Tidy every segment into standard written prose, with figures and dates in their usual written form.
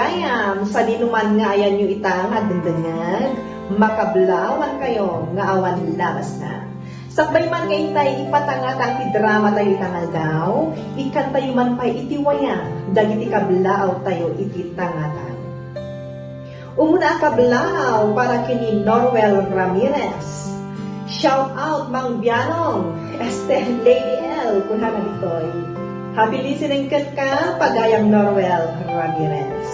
papagayam sa dinuman nga ayan nyo itang adendengag, makablawan kayo nga awan lamas na. Sakbay man kay tay ipatangatang ti drama tayo itangal daw, ikan tayo man pa'y itiwaya, dagiti kablaaw tayo iti tangatan. Umuna kablaaw para kini Norwell Ramirez. Shout out Mang Bianong, Lady L, kunhana ditoy. Happy listening ka, pagayang Norwell Ramirez.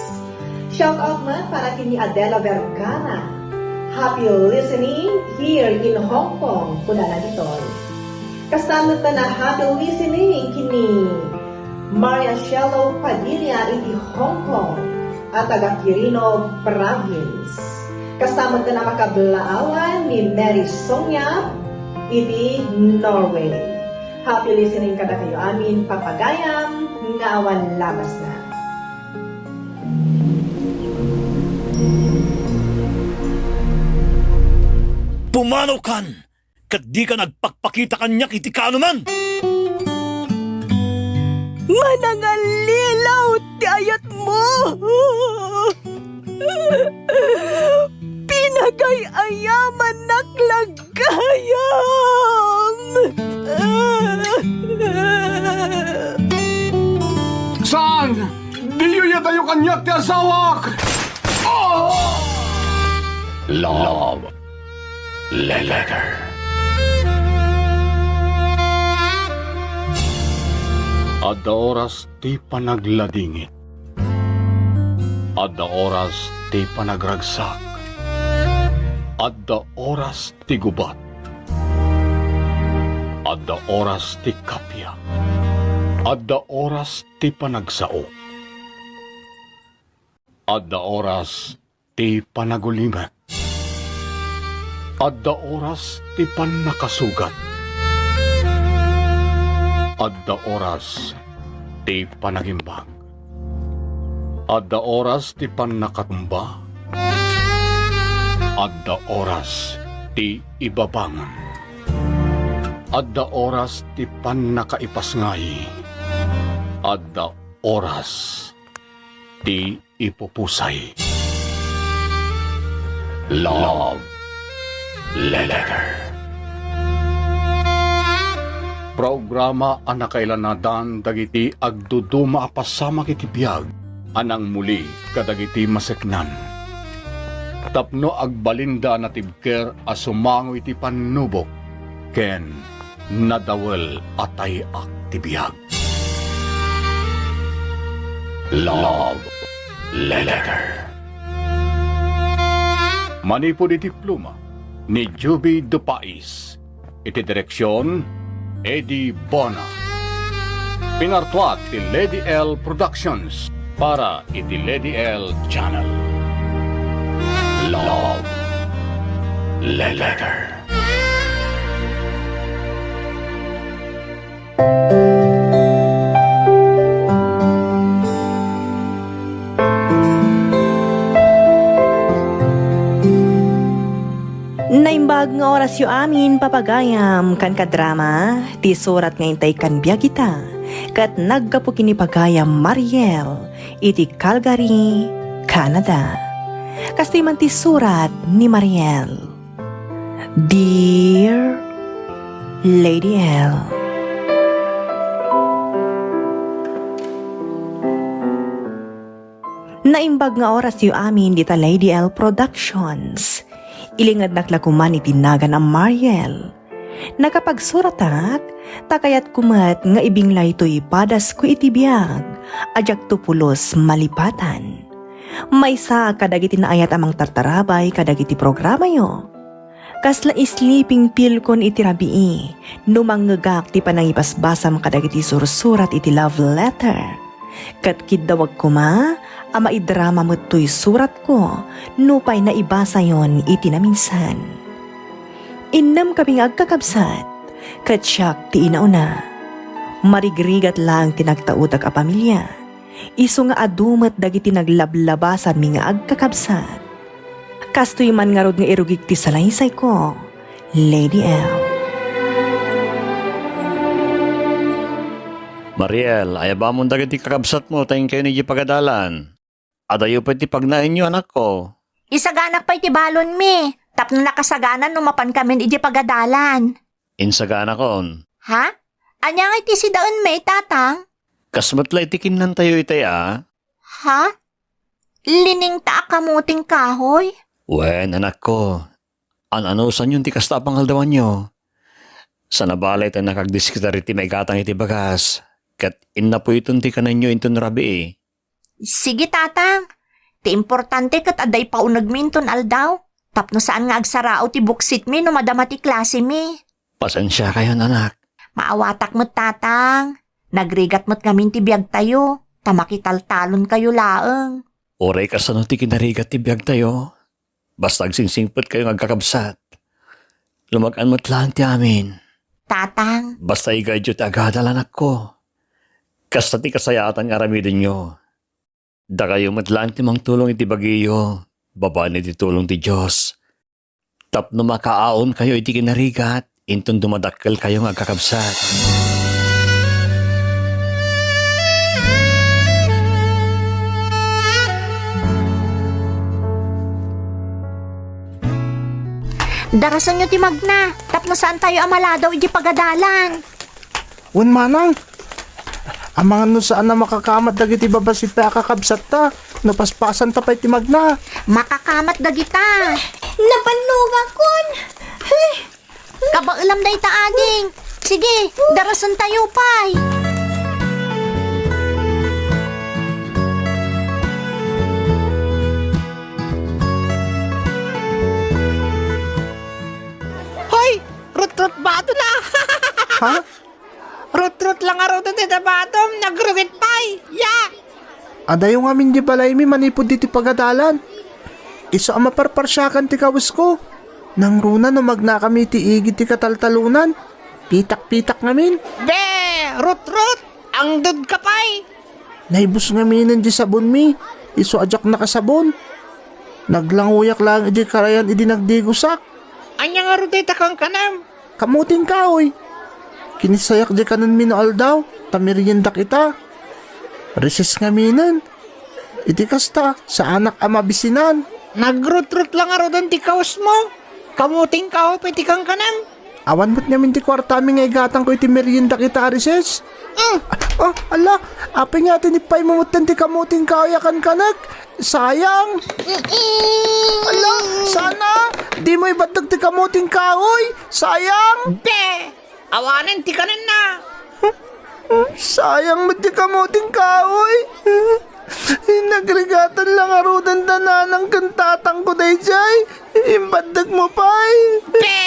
Shout out man para kini Adela Vergara. Happy listening here in Hong Kong, kunhana ditoy. Kasama ta na happy listening kini Maria Shello Padilla iti Hong Kong at taga Quirino Province. Kasama ta na makablaawan ni Mary Sonia iti Norway. Happy listening kada kayo amin papagayam nga awan lamas na. Pumanaw kan! Kat di ka nagpakpakita kanya kiti kaanuman! Manangalilaw ti ayat mo! Pinagay-ayaman naklagayam! Saan? Di yun tayo kanyak ti asawak! Oh! Love Letter. Adda oras ti panagladingit. Adda oras ti panagragsak. Adda oras ti gubat. Adda oras ti kapya. Adda oras ti panagsao. Adda oras ti panagulimet. Adda oras ti pannakasugat. Adda oras ti panagimbag. Adda oras ti pannakatumba. Adda oras ti ibabangon. Adda oras ti pannakaipasngay. Adda oras ti ipupusay. Love Letter. Programa anakailanadan dagiti agduduma apasama kiti biyag anang muli kadagiti maseknan. Tapno agbalinda na tibker asumango iti panubok ken nadawel atay ak ti biyag. Love Letter. Manipod iti pluma ni Juby Dupais. Iti direksyon Eddie Bona. Pinartuat ti Lady L Productions para iti Lady L Channel. Love Letter. Naimbag nga oras yu amin papagayam kan kadrama ti surat nga intay kan biyagita kat naggapu kini pagayam Mariel iti Calgary, Canada. Kastoy man ti surat ni Mariel. Dear Lady L, naimbag nga oras yu amin dita Lady L Productions. Ilingad naklakuman itinagan ang Mariel. Nakapagsuratak, takayat kumat nga ibinglay to'y padas ko itibiyag, ajak tupulos malipatan. Maysa kadagiti na ayat amang tartarabay kadagiti programa yo. Kasla sleeping pill kon itirabii, numanggagak ti panangipasbasam kadagiti sursurat iti love letter. Kat kidawag kuma, ama idrama mo to'y surat ko, nupay na ibasa yon iti na minsan. Innam kaming agkakabsat, kat siyak ti inauna. Marigrigat lang tinagtautak a pamilya, iso nga adumat dagiti naglablabasan mi nga agkakabsat. Kastoy man nga rod nga irugig ti salaysay ko, Lady L. Mariel, ayaba mo dagiti kakabsat mo, tayong kayo ni pagadalan. Adayo pwede pagnain nyo anak ko. Isaganak pa'y tibalon mi. Tapno nakasaganan numapan kami iti pagadalan. Insagana kon. Ha? Anya nga iti si daon may tatang? Kasmatla itikin nan tayo itay Ha? Lining ta kamuting kahoy? Wen, anak ko. An-anusan yung ti kasta pangaldawan nyo. Sa nabalay tayo nakagdiskita riti may gatang iti bagas. Kat inna po itong ti kanan nyo intun rabi Sige tatang. Ti importante kat aday pa unagminton aldaw. Tapno saan nga agsarao ti buksit mi no madama ti klase mi. Pasensya kayo anak. Maawatak mo't tatang. Nagrigat mo't ngamin ti biyag tayo. Tamakitaltalon kayo laeng. Oray ka sa no ti kinarigat ti biyag tayo. Basta agsingsingpot kayo agkakabsat. Lumagaan mo't lang ti amin. Tatang, Basta igadyo ti agadal anak ko. Kasta ti kasayatan nga aramidin nyo. Da kayo matlaan ti mang tulong iti bagiyo. Babaan iti tulong ti Diyos. Tapno makaaon kayo iti kinarigat. Intun dumadakkel kayo nga agkakabsat. darasan nyo ti magna. Tapno saan tayo amaladaw iti pagadalan. Un manang, amang no saan na makakamat dagiti babasit pa akakabsat ta. Napaspasan ta pa'y timag na. Makakamat dagita. Napanluga kon. Kabailam day ta ading. Sige, darasan tayo pay. Hoy! Rut-rut bato na! Ha? Rut-rut lang araw na dito batom! Nagrugit pay! Yak! Adayo nga min di balay mi manipod diti pagadalan. Iso ang maparparsyakan ti kawis ko. Nang runa no magna kami ti igit ti kataltalunan. Pitak-pitak ngamin. Be! Rut-rut! Ang dud ka pay! Naibus ngaminan di sabon mi. Iso ajak nakasabon. Naglanguyak lang idi karayan idi nagdigusak. Anya nga rutita kang kanam! Kamuting kaoy. Kinisayak di kanan mi no aldaw. Tamiriyendak ita. Reses ngaminan. Iti kasta sa anak ama bisinan. Nagrut-rut lang araw doon ti kaos mo! Kamuting kao piti kang kanam! Awan mo't namin ti kwarta mi nga igatang ko iti merienda kita arises. Oh, ala, apay nga tinipay mamutan ti kamuting kaoyakan kanak. Sayang. Ala, sana, di mo ibatag ti kamuting kaoy. Sayang. Be! Awanan ti kanan na! Sayang mo ti kamuting kaoy. Nagrigatan lang arudan dananang kantatang ko day jay. Imbadag mo pa'y. Be!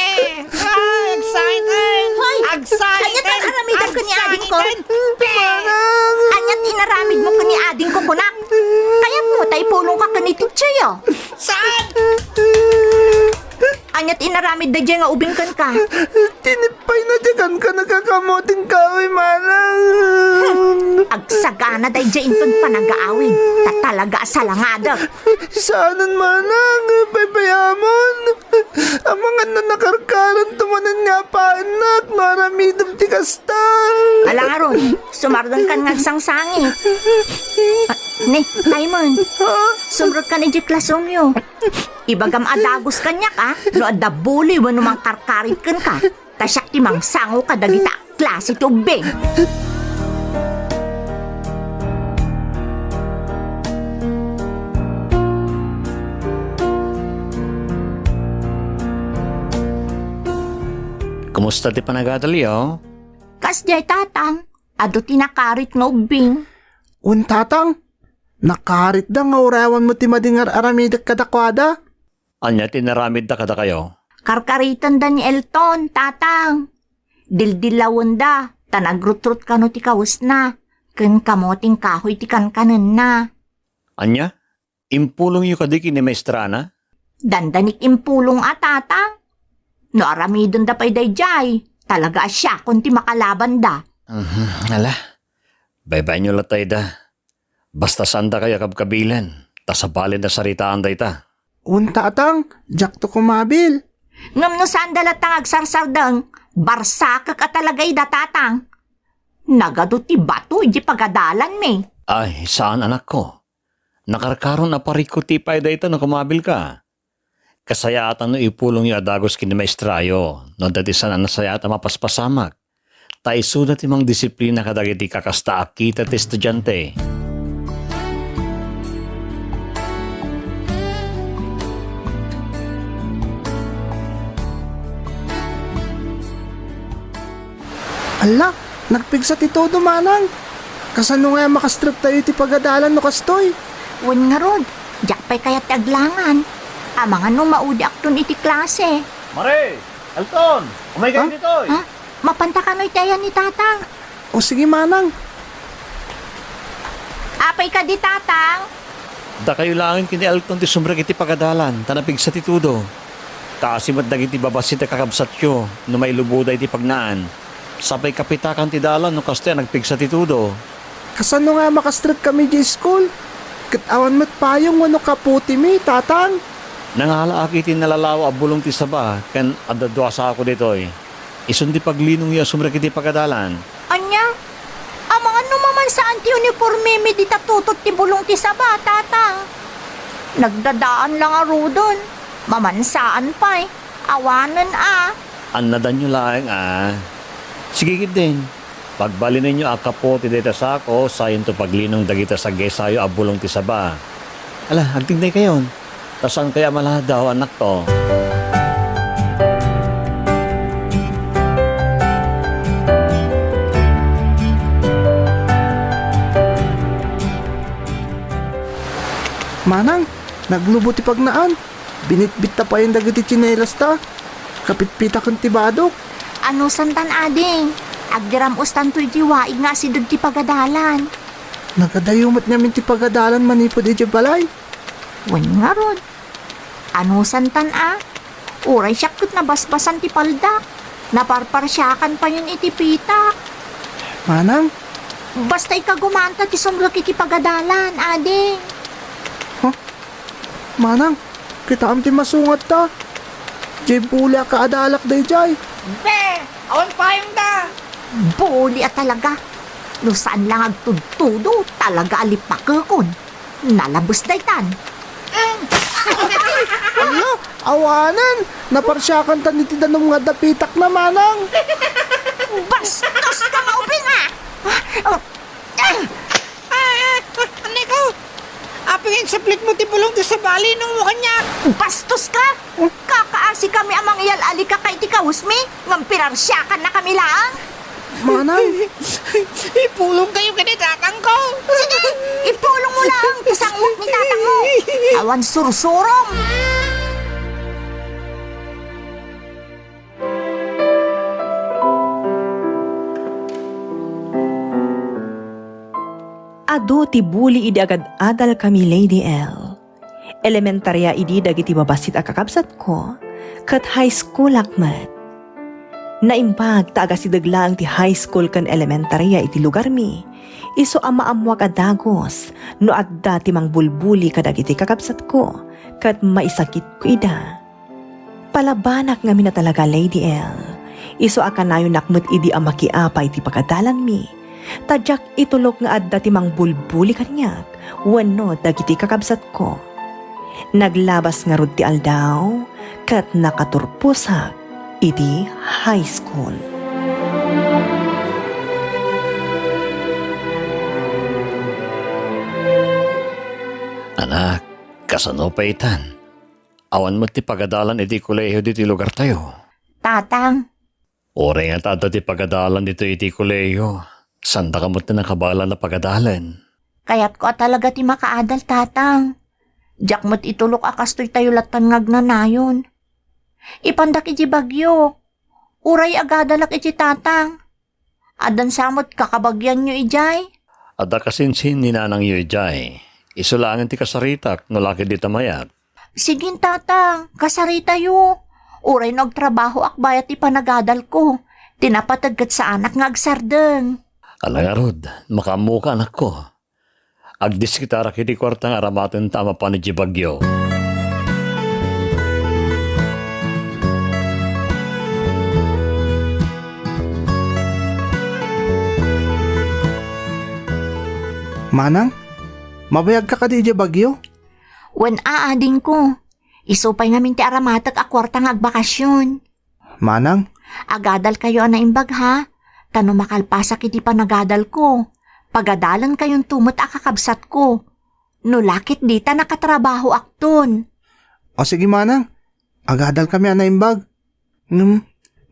Ah, excited! Hoy! Excited! Kanya tang aramidan ko ni ading ko. Be! Anyat inaramid mo ko ni ading ko kunak. Kaya mo tay pulong ka kanitid siya. Saan? Anyat inaramid da dyan nga ubing kan ka. Tinipay na dyan ka nagkakamuting kaoy manang. Agsagana day dyan intun panag-aawin. Tatalaga sa langada. Saanan manang, paypayamon. Ang mga nanakarkaran tumanan nga paanak, maramidom ti kasta. Alang aron, sumardan kan ngagsangsangit. Ni, Taimon, sumrot ka ni di klasong yo. Ibagam adagos kanya ka, no adabuli wano mang karkarit kan ka. Tasyak ti mang sango ka dagita klase tubing. Kumusta ti panagadali Kas jay tatang, ado tinakarit nga ubing. Un tatang, nakarit da nga urawan mo ti madingar aramidak kadakwada. Anya tinaramid da kada kayo. Karkaritan da ni Elton, tatang. Dildilawon da, tanagrut-rut ka no ti kawas na. Ken kamoting kahoy ti kankanan na. Anya? Impulong yu kadiki ni maestrana? Dandanik impulong tatang. No aramidon da pa'y dayjay. Talaga siya kung ti makalaban da. Ala, baybay nyo latay da. Basta sanda kaya kabkabilan. Tasabalin na saritaan da ita. Un tatang, jak to kumabil. Ngam no sandalat tang agsarsardang, barsaka ka talagay da tatang. Nagado ti bato, iji pagadalan me. Ay, saan anak ko? Nakarkaron na pariko tipay da ito na kumabil ka. Kasayatan no ipulong yung adagos kini maestrayo, no dati sana nasayata mapaspasamak. Ta isudat imang disiplina kadagiti kakasta akita ti estudyante. Ala, nagpigsa ti todo manang. Kasano nga makastrip tayo ti pagadalan no kastoy? Wan nga rod, jak pa'y kaya't aglangan. Amangan nung maudi akton iti klase. Mare! Alton! Umay kayo dito! Ha? Mapanta ka no'y tayan ni tatang. O sige manang. Apay ka di tatang. Da kayo langin kini Alton ti sumrag iti pagadalan, tanapig sa titudo. Kaasimat dagiti babasit ti kakabsat yo, no may lubuday ti pagnaan. Sapay kapitakan ti dalan no kaste nagpig sa titudo. Kasano nga makastrip kami di school? Katawan mo't payong wano kaputi mi, tatang. Nanghala akiti nalalawa a bulong ti saba, kan adadwa sa ako ditoy. Isundi paglinong ya sumrag iti pagadalan. Anya? Amangan numaman saan ti uniforme mi di tatutot ti bulong ti saba, tatang. Nagdadaan lang a rodon. Mamansaan pa'y. Awanan Anadan nyo lang Sige gid din. Pagbali ninyo akapo ti deta sa ako, sayon to paglinong dagita sa gesayo abulong ti saba. Ala, agtignay kayon. Tasan kaya malahat daw anak to? Manang, naglubo ti pagnaan. Binitbit ta pa yung dagiti tsinelas ta. Kapitpita kong tibadok. Ano santan ading? Agdiram ustan to'y jiwaig nga si ti pagadalan. Nagadayumat namin ti pagadalan manipod iti balay. Wan nga rod. Ano santan Uray siyakot na basbasan ti paldak. Naparparsyakan pa yun iti pita. Manang, Basta ikagumanta ti sumrok iti pagadalan, ading. manang, kita am ti masungat ta. Jay pula ka adalak day jay. Be, awan payong da. Buli at talaga. No saan lang agtudtudo, talaga alipakakon. Nalabos daytan. Ala, awanan. Naparsyakan ta ni ti danong nga dapitak na manang. Bastos ka mauping Ano ko? Apingin sa plit mo ti bulong ti sabali nung mukha niya. Bastos ka! Kakaasi kami amang iyal alika kay ti kausmi. Ngampirarsyakan na kami lang. Manang, Ipulong kayo kanitatang ko. Sige, ipulong mo lang. Kasangwak ni tatang mo. Awan sursurong. Ado ti buli idi agad adal kami Lady L. Elementarya idi dagiti babasit a kakabsat ko, kat high school akmat. Naimbag ta aga sidaglang ti high school kan elementarya iti lugar mi, iso amaamuak adagos, no adda ti mang bulbuli kadagiti kakabsat ko, kat maisakit ko ida. Palabanak nga na talaga Lady L. Iso akanayo nakmet idi amakiapay ti pagadalan mi. Tadyak itulok nga adda ti mang bulbuli kanyak, wano dagiti kakabsat ko. Naglabas nga rod ti aldaw, kat nakaturpusak iti high school. Anak, kasano pa itan? Awan mo ti pagadalan iti kolehiyo diti lugar tayo. Tatang, Oray nga tada ti pagadalan dito iti kolehiyo. Sanda ka mo't na nakabala na pagadalan. kaya't ko talaga ti makaadal, tatang. Diyak mo't itulok akastoy tayo latan ngagnanayon. Ipandak iti bagyo. Uray agadalak iti tatang. Adan samot kakabagyan nyo ijay. Ada kasinsin ni nanang yu ijay. Isulangan ti kasaritak no laki di tamayat. Sigin tatang, kasarita yo. Uray nagtrabaho akbayat ipanagadal ko. Tinapatagkat sa anak ngagsardeng. Alangarod, makamuka anak ko. Agdis kita rakiti kwartang aramaten tama pa ni Jibagyo. manang, Mabayag ka di bagyo? Wen aading ko. Isupay ngamin ti aramatag a kwarta nga agbakasyon. Manang, Agadal kayo na imbag ha. Tano makalpasak iti panagadal ko. Pagadalan kayong tumot akakabsat ko. No lakit dita nakatrabaho akton. o sige manang, agadal kami anaimbag.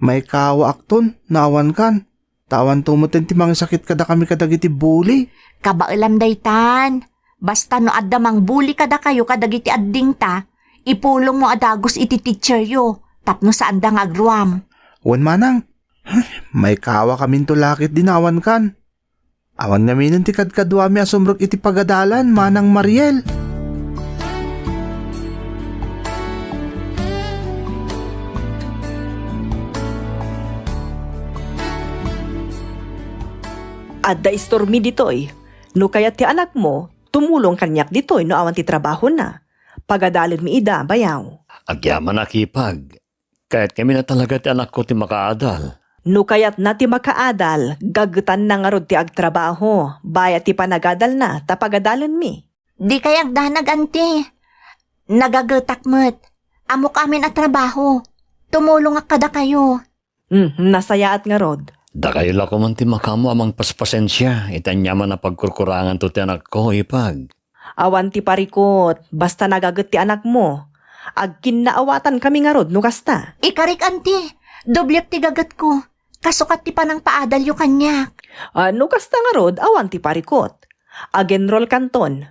May kawa akton, naawan kan. Tawan tumutin ti mga sakit kada kami kadagiti buli. Kabailam daytan. Basta no addamang buli kada kayo kadagiti adding ta. Ipulong mo adagos iti teacher yo. Tapno saan da nga agruam. Wan manang, may kawa kami tulakit dinawan kan. Awan namin ti kadkadwami asumrok iti pagadalan, manang Mariel. Adda istormi ditoy. No kaya ti anak mo, tumulong kanyak ditoy no awan ti trabaho na. Pagadalin mi ida, bayaw. Agyaman nakipag. Kahit kami na talaga ti anak ko ti makaadal. No kayat na ti makaadal, gagutan na nga rod ti agtrabaho. Bayat ti panagadal na, tapagadalan mi. Di kayag danag ante. Nagagetak met. Amo kami at trabaho. Tumulong ak kada kayo. Nasayaat nga rod. Da kayo la ko man ti makamo amang paspasensya. Itanyaman na pagkurkurangan to ti anak ko ipag. Awan ti parikot, basta nagagat ti anak mo. Agkin naawatan kami nga rod, no kasta. Ikarik ante. Doblek ti gagat ko. Kasukat ti panang paadal yu kanyak. No kasta nga rod, awan ti parikot. Agenrol kanton.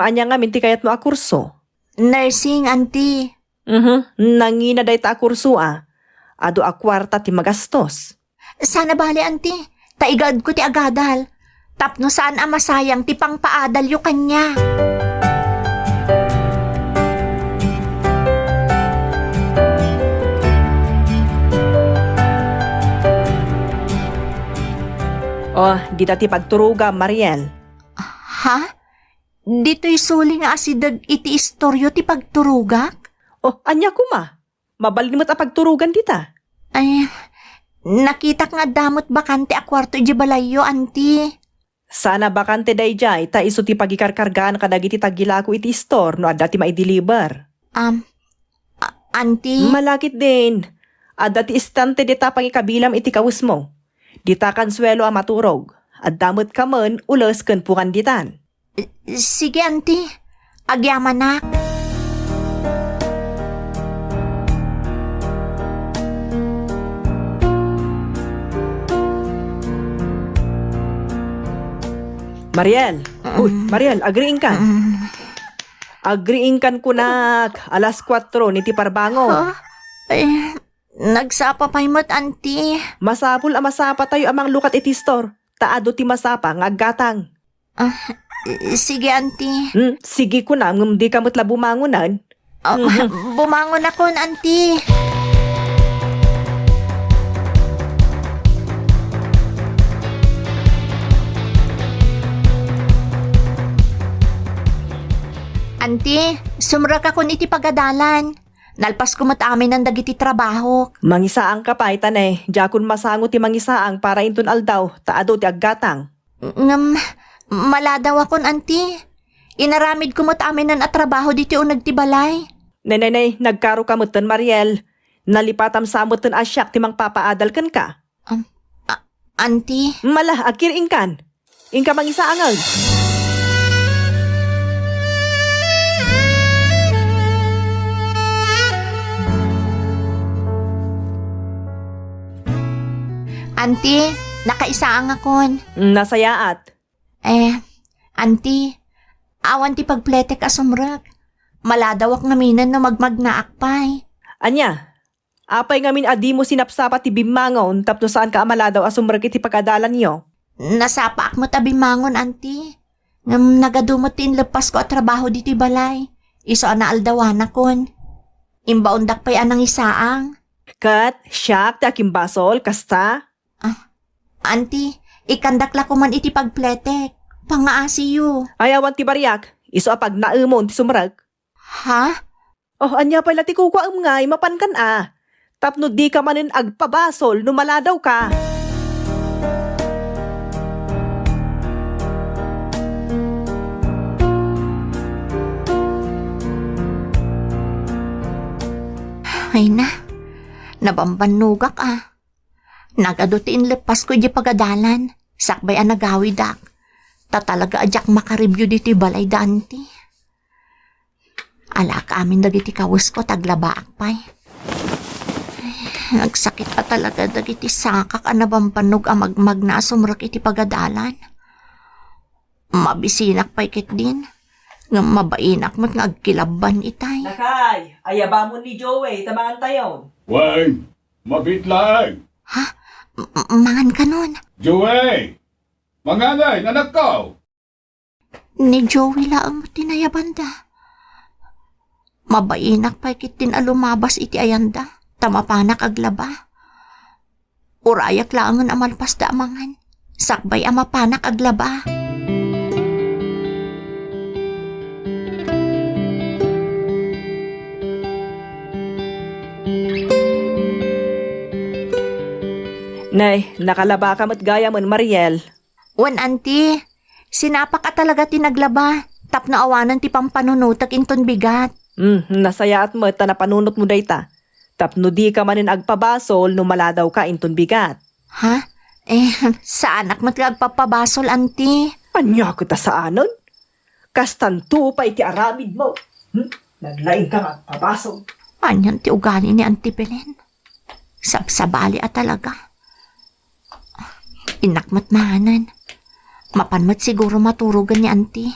Anya nga minti kayat mo akurso. Nursing ante. Nangina day ta akurso Ado akwarta ti magastos. Sana bali ante. Taigad ko ti agadal. Tapno saan masayang ti pang paadal yu kanya. Di ti pagturuga, Mariel. Ha? Dito'y suli nga asidag iti istoryo ti pagturugak? Anya kuma. Mabalin mo't pagturugan dita. Ay, nakita nga damot bakante a kwarto iti balayo, anti. Sana bakante dayjay, ta iso ti pagikarkargaan kadagiti tagilako iti store no adda ti maideliver. Anti? Malakit din. Adda ti istante dita pangikabilam iti kawis mo. Dita kansuelo a maturog. At damot ka man, ulos kan pukan ditan. Sige, anti. Agyaman na. Mariel. Mariel, agriin ka. Agriin kan kunak. Alas 4 ni ti parbango. Ay, nagsapa pa'y mo't, anti. Masapul a masapa tayo amang lukat iti store. Taado ti masapa nga aggatang. Sige, anti. Sige ko na, di ka mo't labumangunan. Bumangon ako, anti. Anti, sumrak ako iti pagadalan. Nalpas ko mat amin ang dagiti trabaho. Mangisaang ka pa, itanay. Diyakon masango ti mangisaang para intun aldaw. Taado ti aggatang. Maladaw akon, anti. Inaramid ko mat amin ang trabaho diti o nagtibalay. Nenay, nagkaro ka mutan, Mariel. Nalipatam sa mutan asyak ti mang papaadal kan ka. Anti? Malah, agkiring kan. Inka mangisaangal. Anti, nakaisaang akon. Nasayaat. Anti, awan ti pagpletek asumrak. Maladawak ngaminan na magmagnaakpay. Anya, apay ngamin adi mo sinapsapa ti bimangon tapno saan ka amaladaw asumrag iti pagkadalan nyo. Nasapa ak mo tabi mangon, anti. Nagadumot tin lepas ko at trabaho diti balay. Iso na aldawan akon. Imbaundak pa'y anang isaang. Kat, siyak, ti aking basol, kasta. Anti, ikandakla ko man iti pagpletek. Pangaasiyo. Ayawan ti bariyak, iso apag naumon ti sumrag. Ha? Anya pala ti kukuam ngay, mapankan Tapno di ka manin agpabasol, numaladaw ka. Ay na, nabambanugak Nagadutiin lepas ko di pagadalan. Sakbay nagawidak. Ta talaga ajak makareview dito balay danti. Ala ka amin dagiti kawus ko taglabaak pay. Nagsakit pa talaga dagiti sakak nabambanog magmag na sumrek iti pagadalan. Mabisinak pay kit din. Nga mabainak mo't nga agkilaban itay. Nakay, ayaba mo ni Joey, tamangan tayo. Wag! Mabitlag! Mangan ka nun. Joey! Manganay, anak ko! Ni Joey laang mo tinayabanda. Mabainak pa'y kitin alumabas iti ayanda. Tamapanak aglaba. Urayak laangan amalpas da amangan. Sakbay amapanak aglaba. Nay, nakalaba ka mat gaya mon Mariel. Wan auntie, sinapa ka talaga tinaglaba. Tap na awanan ti pampanunutak inton bigat. Nasayaat mo ta napanunot mo dayta. Tapno di ka manin agpabasol no maladaw ka inton bigat. Ha? Sa anak mo't agpapabasol auntie. Anya ko ta sa anon? Kastanto pa iti aramid mo. Naglaing ka nga pabasol. Anyan ti ugali ni Auntie Belen. Sabsabali talaga. Inakmat mahanan. Mapanmat siguro maturugan ni Auntie.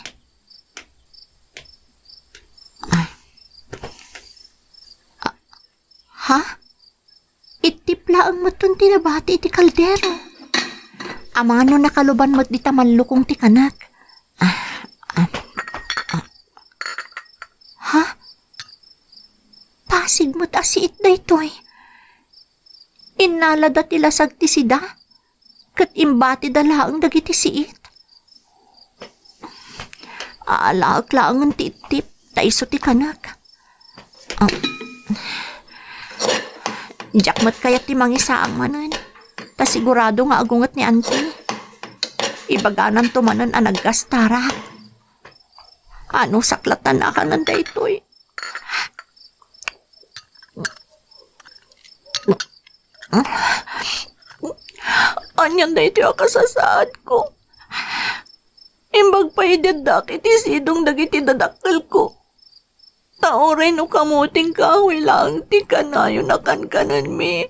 Ha? Itipla ang matun tinabati iti kaldero. Amang ano nakaluban mo't di tamanlukong ti kanak. Ha? Pasig mo't asiit na ito'y. Inalada tilasag ti sida. Kat imbati dalaang dagiti siit. Alaak laangan ti itip. Taiso ti kanak. Jakmat kayat ti mangisaang manan. Ta sigurado nga agungat ni Auntie. Ibaganan tumanan anagkastara. Ano saklatan na ka nanda ito'y. Anyan na ito yung kasasaad ko. Imbag pa idadak iti sidong dagiti dadakkel ko. Taoray no kamuting kahoy lang ti kanayo nakankanan mi.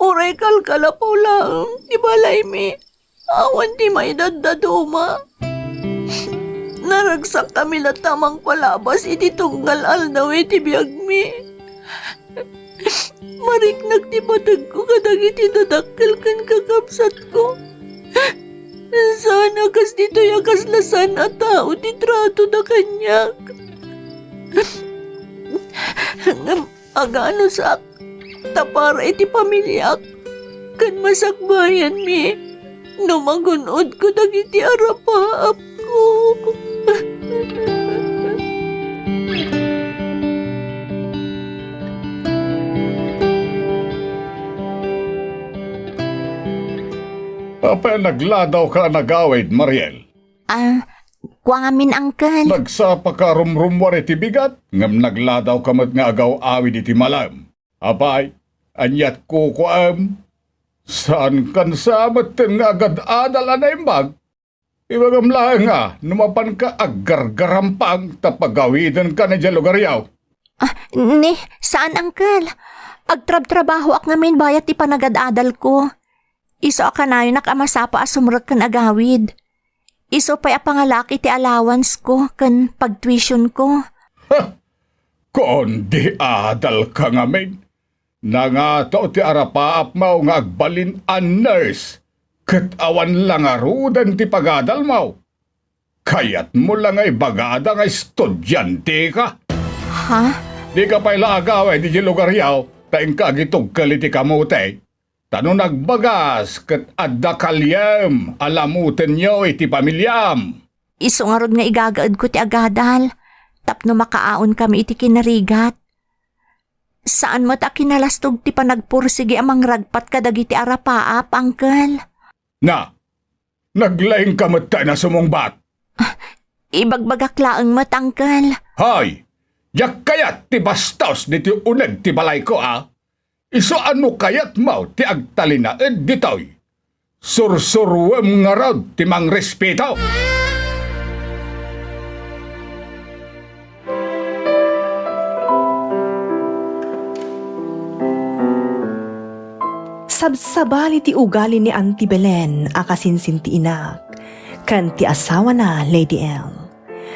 Oray kalkalapaw lang ti balay mi. Awan ti may daddaduma. Naragsak kami latamang palabas iti tunggal aldaw iti biyag mi. Mariknag ti patag ko kadag iti dadakkel kan kakapsat ko. Sana kas dito yakas lasan at tao ti trato na kanyak. Agano sak tapara iti pamilyak kan masakbayan mi. Numagunod ko dagiti arapaap ko. Apa nagladaw ka nagawid, Mariel? Kuangamin uncle. Nagsapa ka rumrumwar iti bigat, ngam nagladaw ka mat nga agaw awid iti malam. Apay, anyat ko kuam. Saan kan samat nga agad adal anaimbag? Ibagam lang nga, numapan ka aggargarampang tapagawidan ka na dyan lugar yaw. Saan uncle? Agtrab-trabaho ak ngamin bayat ti panagad-adal ko. Iso ka na yun nakamasapa asumrag kan agawid. Iso pa'y apangalaki ti allowance ko kan pag-tuition ko. Kundi adal ka ngamin. Nangato ti arapaap mo nga agbalin an nurse. Kat awan lang arudan ti pagadal mo. Kayat mo lang ay bagada nga estudyante ka. Ha? Di ka pa'y laagaway di lugar yaw. Taing kagitog kaliti kamote. Tano nagbagas kat adda kalyam, alamutin nyo iti pamilyam. Iso nga rod nga igagaad ko ti agadal. Tapno makaaon kami iti kinarigat. Saan mo ta kinalastog ti panagpursige amang ragpat kadag iti arapaap, uncle? Na, naglaing kamata na sumungbat. Ibagbagak laang mat, uncle. Hay, Jak kayat ti bastos diti uneg ti balay ko Iso ano kayat mau ti agtalinaed ditoy. Sursurwem nga raw ti mang respeto. Sabsabali ti ugali ni Auntie Belen akasinsin ti inak, kan ti asawa na Lady L.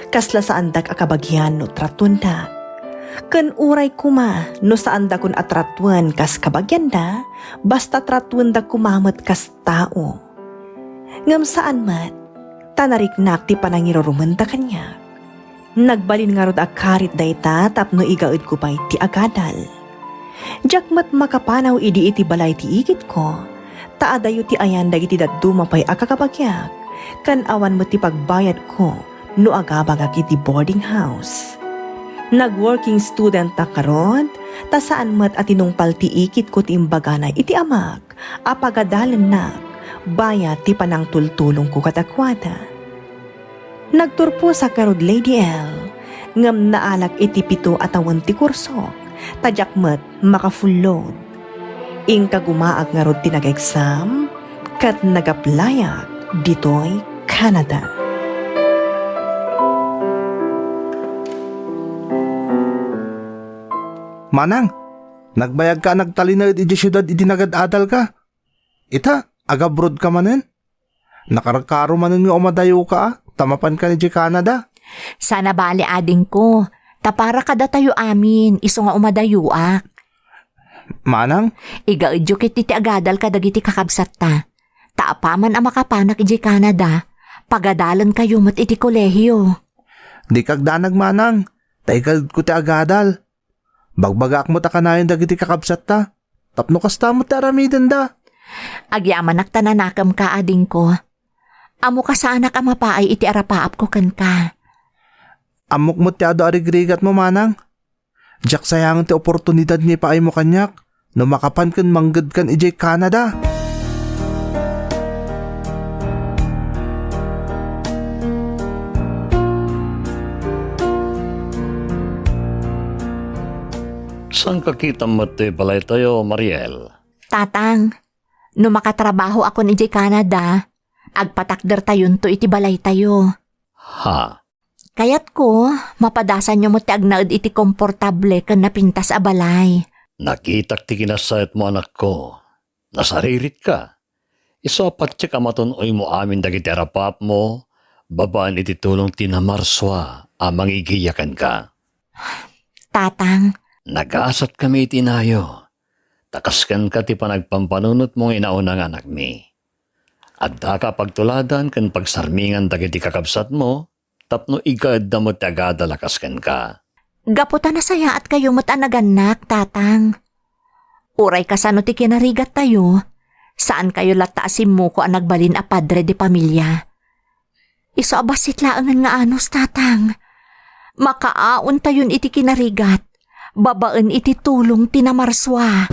Kasla sa andak akabagyan no tratun da. Kan uray kuma no sa anda kun atratuan kas kabagyan da, basta tratuan da kumamat kas tao. Ngam saan mat, tanariknak ti panangirorumanda kanya. Nagbalin nga rod akarit da ita tapno igaud ko pa'y ti agadal. Jakmat makapanaw idi iti balay ti igit ko, taadayo ti ayan dagiti daduma pa'y akakabagyak, kan awan mo ti pagbayad ko no agabagak iti boarding house. Nag-working student na karon, ta saan mat atinungpal ti ikit ko ti imbagana iti amak, apagadalan nak, bayat ti panang tultulong ko katakwada. Nagturpo sa karod Lady L, ngam naalak iti 7 atawan ti kursok, tajakmet maka-full load. Ingka gumaag nga rod ti nag-exam, kat nag-applyak ditoy Canada. Manang, nagbayag ka nagtalinaid iti syudad iti nagad-adal ka. Ita, agabroad ka manen? Nakaragkaro manen nga umadayo ka tamapan ka ni Canada. Sana bali ading ko. Tapara kada tayo amin, iso nga umadayuak. Manang, Igaudyo kiti ti agadal kadagiti kakabsat ta. Taapaman ang makapanak iti Canada. Pagadalan kayo mat iti kolehiyo. di kagdanag manang, taikad ko ti agadal. Bagbagak mo ta kanayon dagiti kakabsat ta. Tapno kasta mo ti aramidan da. Agyaman tananakam ka ading ko. Amo ka sa anak amapaay iti arapaap ko kan ka. Amok mo ti ado arigrigat mo manang. Jak sayang ti oportunidad ni paay mo kanyak. No makapan kan manggad kan ijay Canada. Saan kakita mo ti balay tayo, Mariel? Tatang, no makatrabaho ako ni Canada, agpatakder tayon to iti balay tayo. Ha? Kayat ko, mapadasan nyo mo ti agnaud iti komportable kan napintas a balay. Nakitak ti kinasayat mo anak ko. Nasaririt ka. Isopat siya kamatunoy mo amin dagiti arapap mo, babaan iti tulong tinamarswa, amang igiyakan ka. Tatang, Nag-aasat kami itinayo. Takaskan ka ti panagpampanunot mong inaunang anak mi. At ka pagtuladan kan pagsarmingan dagiti kakabsat mo, tapno igad na mo tagada lakaskan ka. gaputan na saya at kayo matanaganak, tatang. Uray kasano ti kinarigat tayo, saan kayo lataasim mo ko ang nagbalin a padre de pamilya. Iso abasit laangan nga anos, tatang. Makaaon tayon iti kinarigat, babaan iti tulong tinamarswa.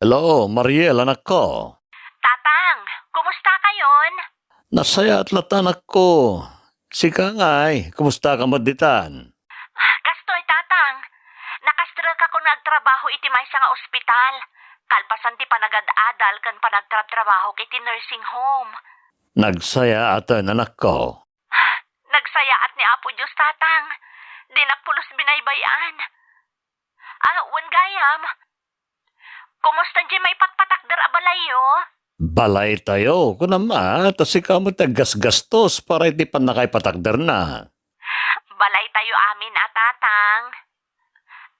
Hello, Mariel, anak ko. Tatang, kumusta kayon? Nasaya at latanak ko. Sika nga'y, kumusta ka maditan? Kastoy, tatang. Nakastra ka kung nagtrabaho iti may nga ospital. Kalpasan ti panagad-adal kan panagtrabaho iti nursing home. Nagsaya atan, anak ko. Nagsayaat ni Apo Diyos, tatang. Di napulos binaybayan. Wan gayam. Kumusta di may patpatakder abalayo? Balay tayo, kunama, tas ikaw mo tagas-gastos para iti panakay patakder na. Balay tayo amin, tatang.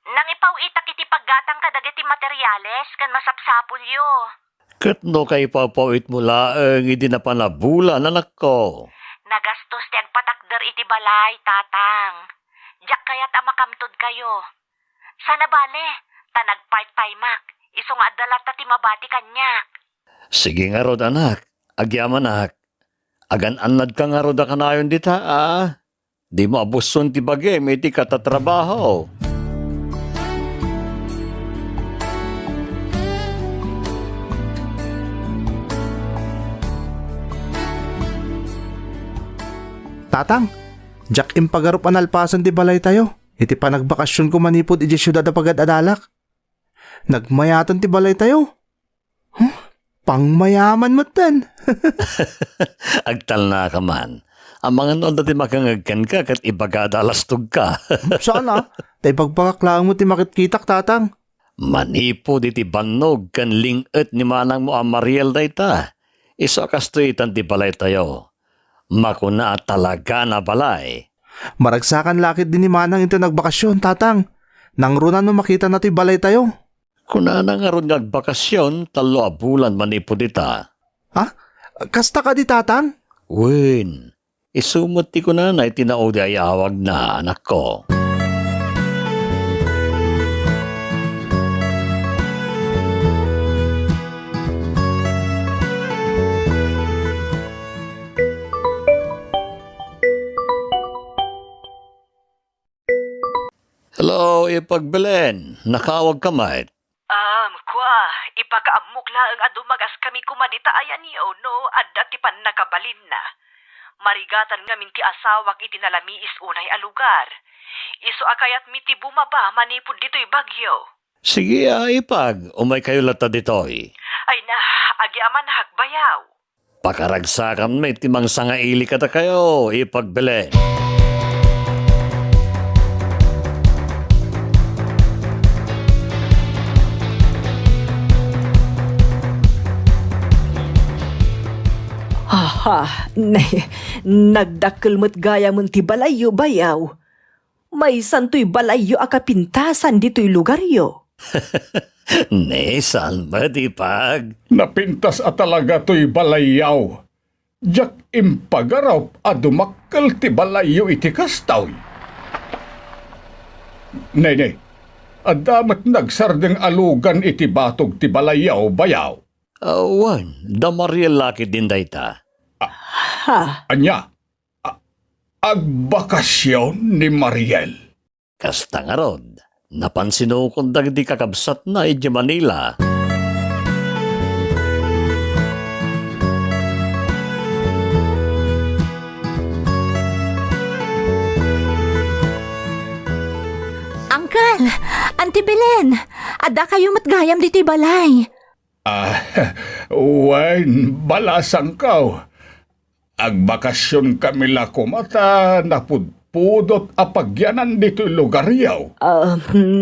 Nang ipaw itak iti paggatang kadagiti materyales kan masapsapul yo. Katno kay papawit mo laeng, hindi na panabulan, anak ko. Nagastos ti agpatakder iti balay, tatang. Diyak kaya't makamtod kayo. Sana bale, tanag part-timak. Iso nga adalat ta ti mabati kanyak. Sige nga rod anak, agyaman anak. Agan-anad ka nga rod kanayon dita Di mo abuson ti bagay, may ti katatrabaho. Tatang, jak impagarup analpasan di balay tayo. Iti pa nagbakasyon ko manipod iti syudad apagad adalak. Nagmayatan ti balay tayo. Pangmayaman mo tan. Agtal na ka man. Ang mga noon dati makangagkan ka kat ibagadalastog ka. Sana, tay pagpakaklaan mo ti makitkitak tatang. Manipo di ti bannog kan linget ni manang mo ang Mariel dayta. Iso kastuitan ti balay tayo. Makuna talaga na balay. Maragsakan lakit din ni manang ito nagbakasyon tatang. Nang runan no makita na ti balay tayo. Kuna na nga ron nagbakasyon, 3 bulan manipo dita. Ha? Kasta ka di tatang? Win, isumot ti ko na itinaudi ay awag na anak ko. Hello, Ipagbelen. Nakawag ka, mate. Kwa, ipakaamok laang adumagas kami kumadita ayan niyo, no, adda ti pan nakabalin na. Marigatan nga minti asawak itinalamiis unay a lugar. Iso akayat miti bumaba manipod dito'y bagyo. Sige, Ipag. Umay kayo lata ditoy. Ay na, agyaman hakbayaw. Pakaragsakan may timang sangaili kata kayo, Ipagbelen. Nagdakkel mo't gaya mon ti balayo bayaw. May santo'y balayo akapintasan dito'y lugaryo. Ne, salmat, Ipag. Napintas at talaga to'y balayaw. Jak impagaraw adumakkel ti balayo iti kastaw. Nay, adamat nagsardeng alugan iti batog ti balayaw bayaw. Wan, da Mariel laki din dayta. Anya, agbakasyon ni Mariel. Kasta nga rod, napansin ko kung dagdi kakabsat na iti Manila. Uncle, Auntie Belen, ada kayo matgayam dito'y balay. Wen, balasang kaw. Agbakasyon kami la kumata, napudpudot apagyanan dito'y lugaryaw.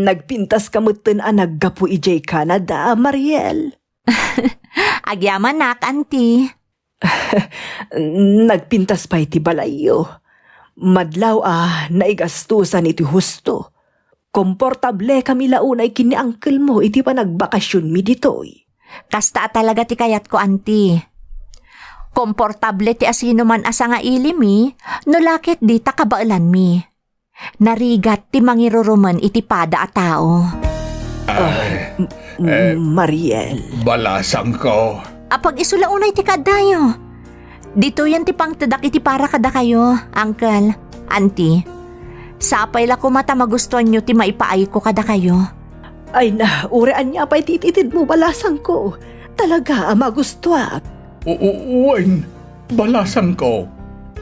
Nagpintas kamutin naggapu ijay Canada, Mariel. Agyaman nak, Auntie. Nagpintas pa iti balayo. Madlaw naigastusan iti husto. Komportable kami launay kini uncle mo iti pa nagbakasyon mi ditoy. Kasta talaga ti kayat ko, Auntie. Komportable ti asino man asa nga ili mi, no lakit di takabailan mi. Narigat ti mangiruruman iti pada a tao. Mariel. Balasang ko. Apag isulaunay ti kadayo. Dito yan ti pangtadak iti para kada kayo, Uncle, Auntie. Sapay la ko mata magustuhan nyo ti maipaay ko kada kayo. Ay na, urean niya pa ititid mo balasang ko. Talaga magustuak. Uwen, balasang ko.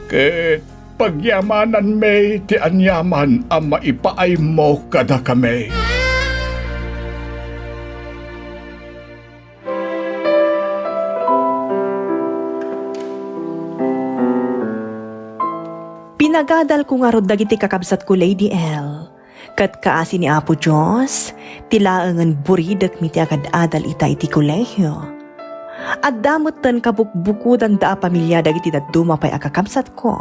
Ket pagyamanan may ti anyaman ang maipaay mo kada kami. Pinagadal ko nga rod dagiti kakabsat ko, Lady L. Kat kaasi ni Apo Diyos, tilaangan buridak miti agad-adal ita iti kolehyo. At damot tan kabukbukudan da pamilya dagiti daduma pay akakabsat ko.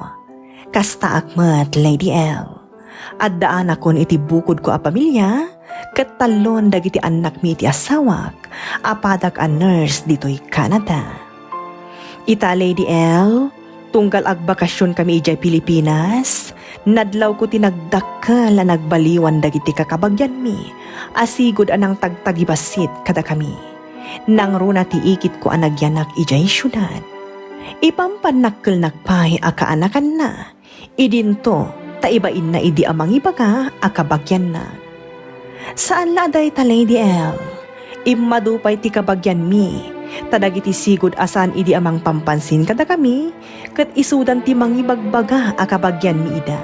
Kasta akmat, Lady L. At daan akon iti bukod ko a pamilya, kat talon dagiti anak mi iti asawak, apadak a nurse dito'y Canada. Ita, Lady L, Tunggal ag bakasyon kami ijay Pilipinas, nadlaw ko tinagdakkel a nagbaliwan dagiti kakabagyan mi, asigod anang tagtagibasit kada kami. Nang runa ti ikit ko anagyanak ijay syudad. Ipampanakkel nakpay a kaanakan na, idinto ta ibain na idi amang ibaga a kabagyan na. Saan la aday ta Lady L? Imadupay ti kabagyan mi, tadagiti sigud asan idi amang pampansin kada kami, ket isudan ti mangibagbaga a kabagyan mi ida.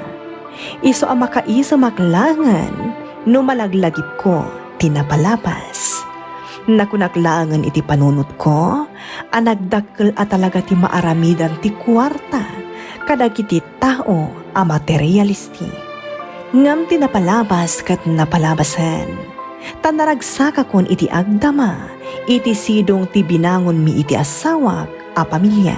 Iso a makaisa maklangan, no malaglagip ko tinapalapas. Nakunaklangan iti panunot ko, anagdakkel a talaga ti maaramidan ti kwarta, kadagiti tao a materialisti. Ngam ti napalabas kat napalabasan. Tanaragsaka kon iti agdama, iti sidong ti binangon mi iti asawak a pamilya.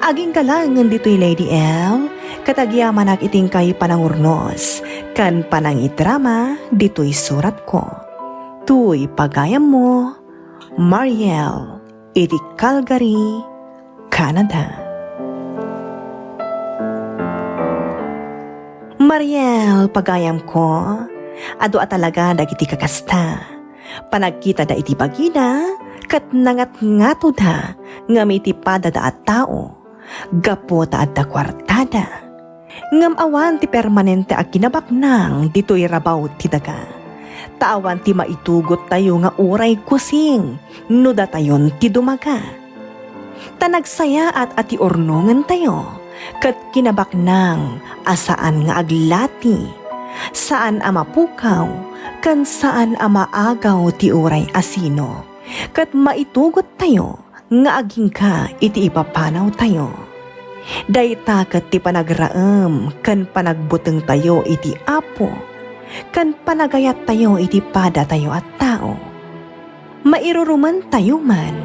Aging kalangan dito'y Lady L, katagyaman iting kay panangurnos, kan panangidrama dito'y surat ko. Tuy pagayam mo, Mariel, iti Calgary, Canada. Mariel, pagayam ko, ado talaga dagiti kakasta. Panagkita da iti bagina, kat nangat-ngato da, ngam iti pada da at tao, gapo ta at da kwartada. Ngam awan ti permanente a kinabaknang dito'y rabaw ti daga. Taawan ti maitugot tayo nga uray kusing, no da tayon ti dumaga. Tanagsaya at ati ornongan tayo, kat kinabaknang asaan nga aglati, saan ama pukaw, kan saan ama agaw ti uray asino, kat maitugot tayo, nga aging ka iti ipapanaw tayo. Dayta kat ti panagraem, kan panagbuteng tayo iti apo, kan panagayat tayo iti pada tayo at tao. Mairuruman tayo man,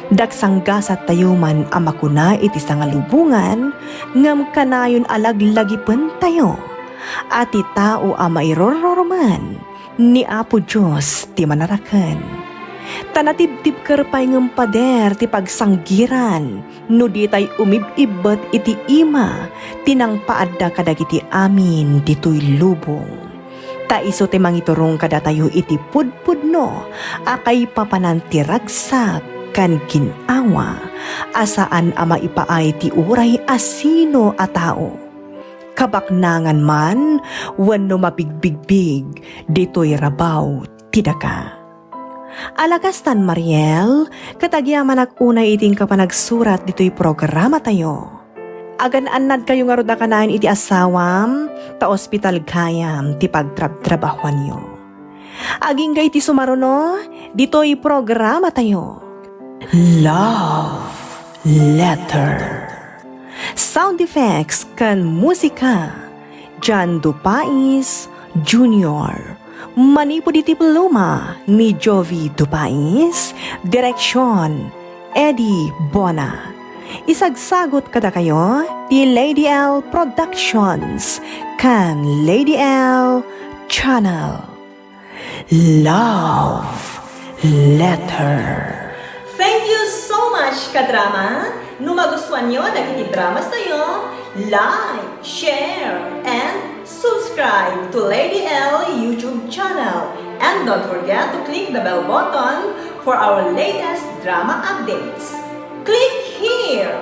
daksanggasat tayo man amakuna iti sangalubungan, ngam kanayon alaglagipon tayo, ati tao a mairuruman, ni Apo Diyos ti manarakan. Tanatibtib kerpay ngem pader ti pagsanggiran, no di tay umibibet iti ima, tinang paadda kadagiti amin dito'y lubong. Taiso ti mangiturong kada tayo iti pudpudno, akay papanantiragsak kan kinawa, asaan ama ipaay ti uray asino a tao. Kabaknangan man, wano mabigbigbig, dito'y rabaw tidaka. Alagastan Mariel, katagyaman unay iting kapanagsurat dito'y programa tayo. Agan-anad kayo nga roda kanain iti asawam, ta ospital kayam ti pagtrab-trabahuan nyo. Aging iti sumaruno, dito'y programa tayo. Love Letter. Sound effects kan musika, John Dupais Jr. Manipod iti pluma ni Jovi Dupais, direksyon Eddie Bona. Isagsagot kada kayo ti Lady L Productions kan Lady L Channel. Love Letter. Thank you so much kadrama. No magustuhan nyo dagiti dramas tayo, like, share, and subscribe to Lady L YouTube channel. And don't forget to click the bell button for our latest drama updates. Click here